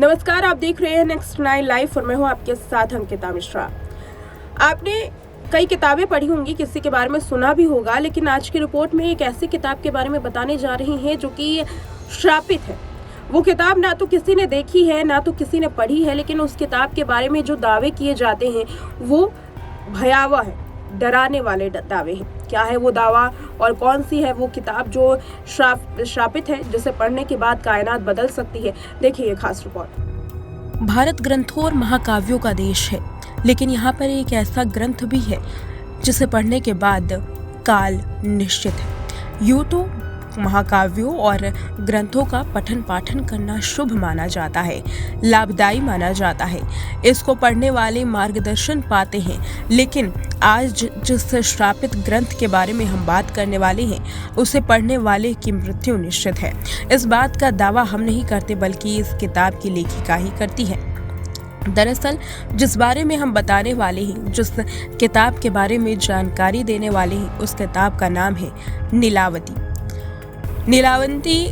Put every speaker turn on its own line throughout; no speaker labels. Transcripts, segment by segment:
नमस्कार, आप देख रहे हैं नेक्स्ट 9 लाइव और मैं हूं आपके साथ अंकिता मिश्रा। आपने कई किताबें पढ़ी होंगी, किसी के बारे में सुना भी होगा, लेकिन आज की रिपोर्ट में एक ऐसी किताब के बारे में बताने जा रही हैं जो कि श्रापित है। वो किताब ना तो किसी ने देखी है, ना तो किसी ने पढ़ी है, लेकिन उस किताब के बारे में जो दावे किए जाते हैं वो भयावह है, डराने वाले दावे हैं। क्या है वो दावा और कौन सी है वो किताब जो श्रापित है, जिसे पढ़ने के बाद कायनात बदल सकती है? देखिए ये खास रिपोर्ट।
भारत ग्रंथों और महाकाव्यों का देश है, लेकिन यहाँ पर एक ऐसा ग्रंथ भी है जिसे पढ़ने के बाद काल निश्चित है। यूं तो महाकाव्यों और ग्रंथों का पठन पाठन करना शुभ माना जाता है, लाभदायी माना जाता है। इसको पढ़ने वाले मार्गदर्शन पाते हैं, लेकिन आज जिस श्रापित ग्रंथ के बारे में हम बात करने वाले हैं, उसे पढ़ने वाले की मृत्यु निश्चित है। इस बात का दावा हम नहीं करते, बल्कि इस किताब की लेखिका ही करती है। दरअसल जिस बारे में हम बताने वाले हैं, जिस किताब के बारे में जानकारी देने वाले हैं, उस किताब का नाम है नीलावती। नीलावती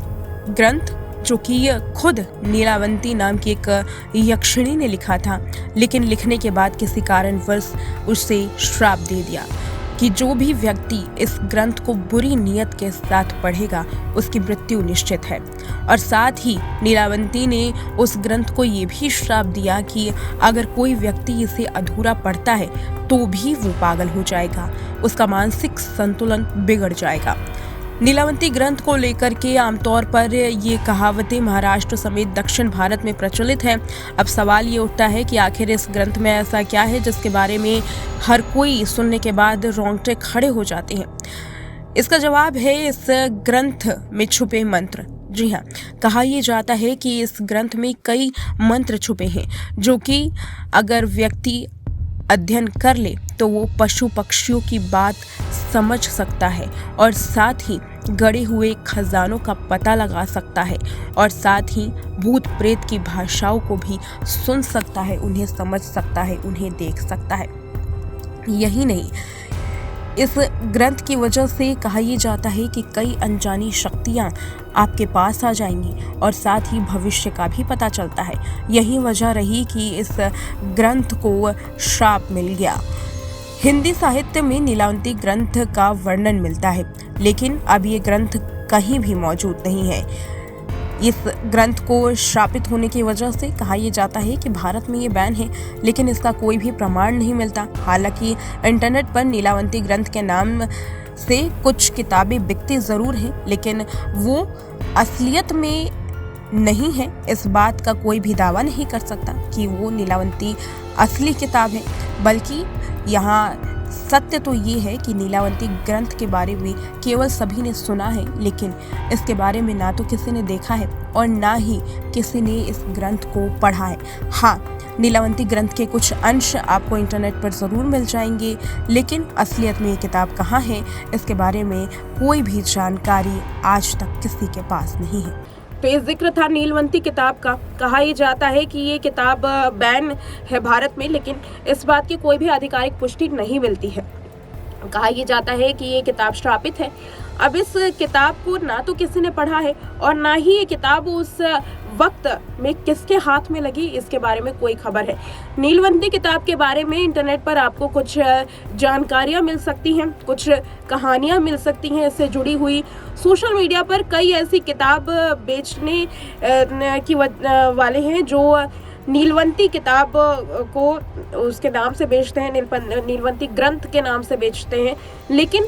ग्रंथ, जो कि खुद नीलावती नाम की एक यक्षिणी ने लिखा था, लेकिन लिखने के बाद किसी कारणवश उसे श्राप दे दिया कि जो भी व्यक्ति इस ग्रंथ को बुरी नीयत के साथ पढ़ेगा उसकी मृत्यु निश्चित है। और साथ ही नीलावती ने उस ग्रंथ को ये भी श्राप दिया कि अगर कोई व्यक्ति इसे अधूरा पढ़ता है तो भी वो पागल हो जाएगा, उसका मानसिक संतुलन बिगड़ जाएगा। नीलावती ग्रंथ को लेकर के आमतौर पर ये कहावतें महाराष्ट्र समेत दक्षिण भारत में प्रचलित है। अब सवाल ये उठता है कि आखिर इस ग्रंथ में ऐसा क्या है जिसके बारे में हर कोई सुनने के बाद रोंगटे खड़े हो जाते हैं। इसका जवाब है इस ग्रंथ में छुपे मंत्र। जी हाँ, कहा यह जाता है कि इस ग्रंथ में कई मंत्र छुपे हैं, जो कि अगर व्यक्ति अध्ययन कर ले तो वो पशु पक्षियों की बात समझ सकता है, और साथ ही गड़े हुए खजानों का पता लगा सकता है, और साथ ही भूत प्रेत की भाषाओं को भी सुन सकता है, उन्हें समझ सकता है, उन्हें देख सकता है। यही नहीं, इस ग्रंथ की वजह से कहा यह जाता है कि कई अनजानी शक्तियाँ आपके पास आ जाएंगी, और साथ ही भविष्य का भी पता चलता है। यही वजह रही कि इस ग्रंथ को श्राप मिल गया। हिंदी साहित्य में नीलावती ग्रंथ का वर्णन मिलता है, लेकिन अब ये ग्रंथ कहीं भी मौजूद नहीं है। इस ग्रंथ को श्रापित होने की वजह से कहा यह जाता है कि भारत में ये बैन है, लेकिन इसका कोई भी प्रमाण नहीं मिलता। हालांकि इंटरनेट पर नीलावती ग्रंथ के नाम से कुछ किताबें बिकती ज़रूर हैं, लेकिन वो असलियत में नहीं है। इस बात का कोई भी दावा नहीं कर सकता कि वो नीलावती असली किताब है, बल्कि यहाँ सत्य तो ये है कि नीलावती ग्रंथ के बारे में केवल सभी ने सुना है, लेकिन इसके बारे में ना तो किसी ने देखा है और ना ही किसी ने इस ग्रंथ को पढ़ा है। हाँ, नीलावती ग्रंथ के कुछ अंश आपको इंटरनेट पर ज़रूर मिल जाएंगे, लेकिन असलियत में ये किताब कहाँ है, इसके बारे में कोई भी जानकारी आज तक किसी के पास नहीं है।
तो ये जिक्र था नीलावती किताब का। कहा यह जाता है कि ये किताब बैन है भारत में, लेकिन इस बात की कोई भी आधिकारिक पुष्टि नहीं मिलती है। कहा यह जाता है कि ये किताब श्रापित है। अब इस किताब को ना तो किसी ने पढ़ा है और ना ही ये किताब उस वक्त में किसके हाथ में लगी, इसके बारे में कोई खबर है। नीलावती किताब के बारे में इंटरनेट पर आपको कुछ जानकारियां मिल सकती हैं, कुछ कहानियां मिल सकती हैं इससे जुड़ी हुई। सोशल मीडिया पर कई ऐसी किताब बेचने की वाले हैं जो नीलावती किताब को उसके नाम से बेचते हैं, नीलावती ग्रंथ के नाम से बेचते हैं, लेकिन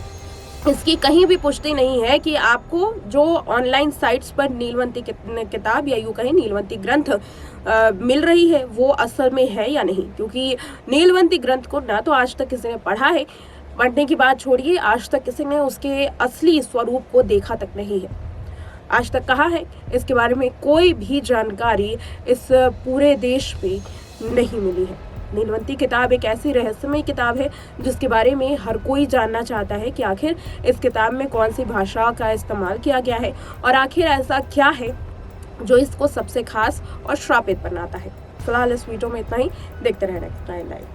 इसकी कहीं भी पुष्टि नहीं है कि आपको जो ऑनलाइन साइट्स पर नीलावती किताब या यूं कहें नीलावती ग्रंथ मिल रही है वो असल में है या नहीं। क्योंकि नीलावती ग्रंथ को ना तो आज तक किसी ने पढ़ा है, पढ़ने की बात छोड़िए, आज तक किसी ने उसके असली स्वरूप को देखा तक नहीं है। आज तक कहा है इसके बारे में कोई भी जानकारी इस पूरे देश में नहीं मिली है। नीलावती किताब एक ऐसी रहस्यमय किताब है जिसके बारे में हर कोई जानना चाहता है कि आखिर इस किताब में कौन सी भाषा का इस्तेमाल किया गया है और आखिर ऐसा क्या है जो इसको सबसे खास और श्रापित बनाता है। फिलहाल इस वीडियो में इतना ही। देखते रहना लाइव।